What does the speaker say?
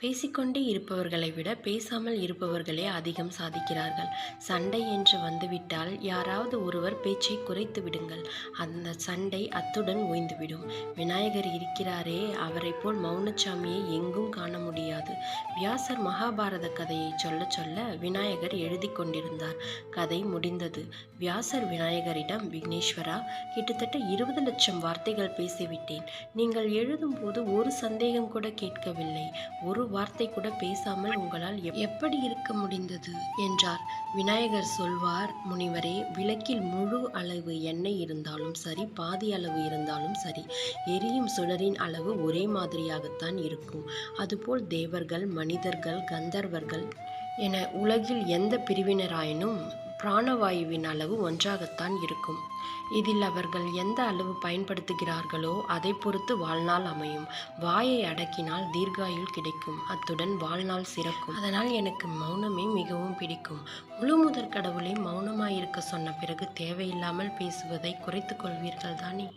பேசிக்கொண்டே இருப்பவர்களை விட பேசாமல் இருப்பவர்களே அதிகம் சாதிக்கிறார்கள். சண்டை என்று வந்துவிட்டால் யாராவது ஒருவர் பேச்சை குறைத்து விடுங்கள். அந்த சண்டை அத்துடன் ஓய்ந்துவிடும். விநாயகர் இருக்கிறாரே, அவரை போல் மௌனச்சாமியை எங்கும் காண முடியாது. வியாசர் மகாபாரத கதையை சொல்ல சொல்ல விநாயகர் எழுதி கொண்டிருந்தார். கதை முடிந்தது. வியாசர் விநாயகரிடம், விக்னேஸ்வரா, கிட்டத்தட்ட 20 லட்சம் வார்த்தைகள் பேசிவிட்டேன். நீங்கள் எழுதும்போது ஒரு சந்தேகம் கூட கேட்கவில்லை. ஒரு வார்த்தை கூட பேசாமல் உங்களால் எப்படி இருக்க முடிந்தது என்றார். விநாயகர் சொல்வார், முனிவரே, விளக்கில் முழு அளவு எண்ணெய் இருந்தாலும் சரி, பாதி அளவு இருந்தாலும் சரி, எரியும் சுடரின் அளவு ஒரே மாதிரியாகத்தான் இருக்கும். அதுபோல் தேவர்கள், மனிதர்கள், கந்தர்வர்கள் என உலகில் எந்த பிரிவினராயினும் பிராணவாயுவின் அளவு ஒன்றாகத்தான் இருக்கும். இதில் அவர்கள் எந்த அளவு பயன்படுத்துகிறார்களோ அதை பொறுத்து வாழ்நாள் அமையும். வாயை அடக்கினால் தீர்காயுள் கிடைக்கும், அத்துடன் வாழ்நாள் சிறக்கும். அதனால் எனக்கு மௌனமே மிகவும் பிடிக்கும். முழு முதற் கடவுளை மௌனமாயிருக்க சொன்ன பிறகு தேவையில்லாமல் பேசுவதை குறைத்து கொள்வீர்கள் தானே?